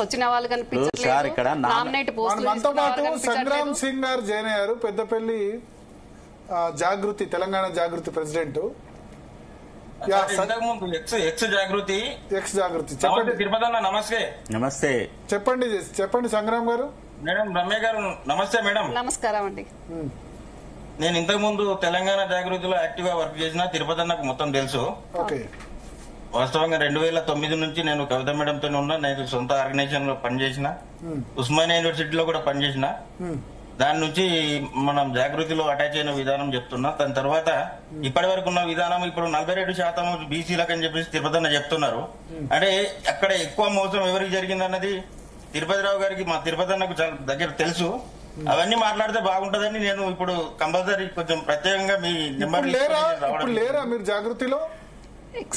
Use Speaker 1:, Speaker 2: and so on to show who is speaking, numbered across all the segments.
Speaker 1: వచ్చిన వాళ్ళు కనిపించట్లేదు.
Speaker 2: సంగ్రామ్ సింగ్ గారు జాయిన్ అయ్యారు, పెద్దపల్లి జాగృతి తెలంగాణ జాగృతి ప్రెసిడెంట్.
Speaker 3: నమస్తే
Speaker 4: నమస్తే
Speaker 2: చెప్పండి సంగ్రామ్ గారు.
Speaker 3: మేడం రమ్య గారు నమస్తే మేడం.
Speaker 1: నమస్కారం అండి.
Speaker 3: నేను ఇంతకు ముందు తెలంగాణ జాగృతిలో యాక్టివ్ గా వర్క్ చేసిన, తిరుపతి నాకు మొత్తం తెలుసు. వాస్తవంగా 2009 నుంచి నేను కవిత మేడంతో ఉన్నా. నేను సొంత ఆర్గనైజేషన్ లో పనిచేసిన, ఉస్మానియా యూనివర్సిటీలో కూడా పనిచేసిన. దాని నుంచి మనం జాగృతిలో అటాచ్ అయిన విధానం చెప్తున్నా. దాని తర్వాత ఇప్పటి వరకు ఉన్న విధానం ఇప్పుడు 42% బీసీలకు అని చెప్పేసి తిరుపతి చెప్తున్నారు. అంటే అక్కడ ఎక్కువ మోసం ఎవరికి జరిగిందన్నది తిరుపతిరావు గారికి, మా తిరుపతి అన్నకు దగ్గర తెలుసు. అవన్నీ మాట్లాడితే బాగుంటదని నేను ఇప్పుడు కంపల్సరీ కొంచెం ప్రత్యేకంగా మీ నెంబర్
Speaker 2: లేరా మీరు జాగృతిలో?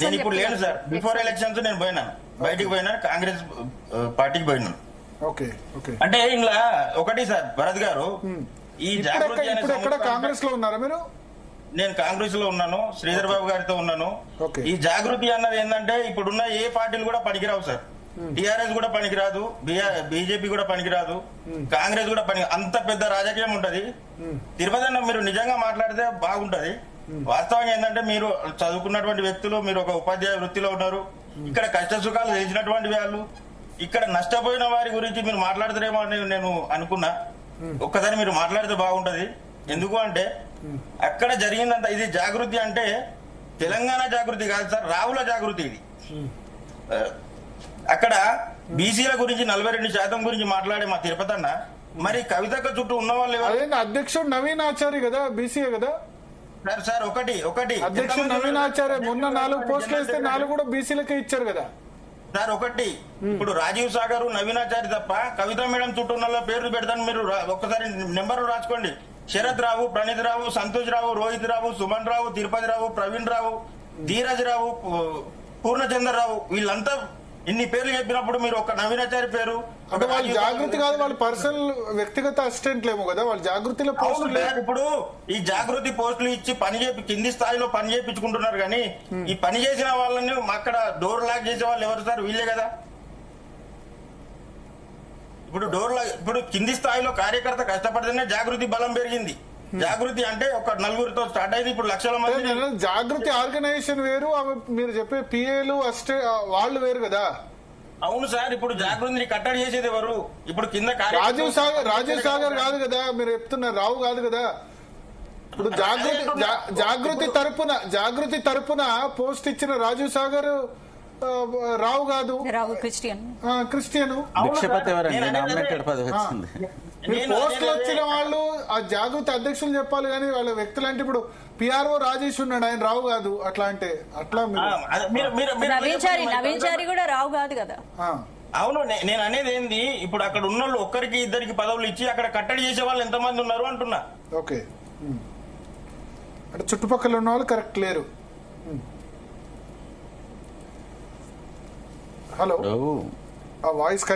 Speaker 3: నేను ఇప్పుడు లేను సార్. బిఫోర్ ఎలక్షన్స్ నేను పోయినాను, బయటికి పోయినాను, కాంగ్రెస్ పార్టీకి పోయినాను. అంటే ఇలా ఒకటి సార్ భరత్ గారు, ఈ జాగృతి
Speaker 2: కాంగ్రెస్ లో ఉన్నారా మీరు?
Speaker 3: నేను కాంగ్రెస్ లో ఉన్నాను, శ్రీధర్ బాబు గారితో ఉన్నాను. ఈ జాగృతి అన్నది ఏంటంటే ఇప్పుడున్న ఏ పార్టీలు కూడా పనికిరావు సార్. టిఆర్ఎస్ కూడా పనికిరాదు, బీజేపీ కూడా పనికిరాదు, కాంగ్రెస్ కూడా అంత పెద్ద రాజకీయం ఉంటది. తిరుపతి అన్న మీరు నిజంగా మాట్లాడితే బాగుంటది. వాస్తవంగా ఏంటంటే మీరు చదువుకున్నటువంటి వ్యక్తులు, మీరు ఒక ఉపాధ్యాయ వృత్తిలో ఉన్నారు, ఇక్కడ కష్ట సుఖాలు తెలిసినటువంటి వాళ్ళు, ఇక్కడ నష్టపోయిన వారి గురించి మీరు మాట్లాడతారేమో అని నేను అనుకున్నా. ఒక్కసారి మీరు మాట్లాడితే బాగుంటది. ఎందుకు అంటే అక్కడ జరిగిందంత ఇది జాగృతి అంటే తెలంగాణ జాగృతి కాదు సార్, రావుల జాగృతి ఇది. అక్కడ బీసీల గురించి 42% గురించి మాట్లాడే మా తిరుపతి అన్న, మరి కవితక్క చుట్టూ ఉన్న వాళ్ళు
Speaker 2: అధ్యక్షుడు నవీన్ ఆచార్య కదా, బీసీఏ కదా
Speaker 3: సార్. ఒకటి
Speaker 2: అధ్యక్షుడు నవీన్ ఆచార్య మొన్న 4 పోస్టులు వేస్తే 4 కూడా బీసీలకే ఇచ్చారు కదా
Speaker 3: సార్. ఒకటి ఇప్పుడు రాజీవ్ సాగర్, నవీనాచారి తప్ప కవిత మేడం చుట్టూ ఉన్న పేర్లు పెడతాను. మీరు ఒక్కసారి నెంబర్ రాసుకోండి. శరత్ రావు, ప్రణీత్ రావు, సంతోష్ రావు, రోహిత్ రావు, సుమన్ రావు, తిరుపతి రావు, ప్రవీణ్ రావు, ధీరజ్ రావు, పూర్ణచంద్ర రావు, వీళ్ళంతా ఇన్ని పేర్లు చెప్పినప్పుడు మీరు ఒక నవీనాచారి పేరు
Speaker 2: అంటే వాళ్ళు జాగృతి కాదు, వాళ్ళు పర్సనల్ వ్యక్తిగత అసిస్టెంట్లేమో కదా వాళ్ళు జాగృతిలో.
Speaker 3: ఇప్పుడు ఈ జాగృతి పోస్టులు ఇచ్చి కింది స్థాయిలో పని చేయించుకుంటున్నారు, కానీ ఈ పని చేసిన వాళ్ళని అక్కడ డోర్ లాక్ చేసే వాళ్ళు ఎవరు సార్? వీళ్ళే కదా. ఇప్పుడు కింది స్థాయిలో కార్యకర్త కష్టపడితేనే జాగృతి బలం పెరిగింది. జాగృతి అంటే ఒక 4గురితో స్టార్ట్ అయింది, ఇప్పుడు లక్షల మంది.
Speaker 2: జాగృతి ఆర్గనైజేషన్ వేరు, మీరు చెప్పే పిఏలు వాళ్ళు వేరు కదా.
Speaker 3: అవును సార్. ఇప్పుడు జాగృతిని కట్టడి చేసేది ఎవరు? ఇప్పుడు కింద
Speaker 2: రాజీవ్ సాగర్ కాదు కదా మీరు చెప్తున్నారు, రావు కాదు కదా. ఇప్పుడు జాగృతి తరపున పోస్ట్ ఇచ్చిన రాజీవ్ సాగర్ రావు కాదు, క్రిస్టియన్. పోస్టులు వచ్చిన వాళ్ళు ఆ జాగృతి అధ్యక్షులు చెప్పాలి, కానీ వాళ్ళ వ్యక్తులు అంటే ఇప్పుడు పిఆర్ఓ రాజేష్ ఉన్నాడు, ఆయన రావు కాదు. అట్లా అంటే అట్లా
Speaker 5: నవీన్ కూడా రావు కాదు కదా.
Speaker 3: అవును, నేను అనేది ఏంది, ఇప్పుడు అక్కడ ఉన్న వాళ్ళు ఒక్కరికి ఇద్దరికి పదవులు ఇచ్చి అక్కడ కట్టడి చేసే వాళ్ళు ఎంతమంది ఉన్నారు అంటున్నా.
Speaker 2: ఓకే, అంటే చుట్టుపక్కల ఉన్న వాళ్ళు కరెక్ట్ లేరు. హలో, ఆ వాయిస్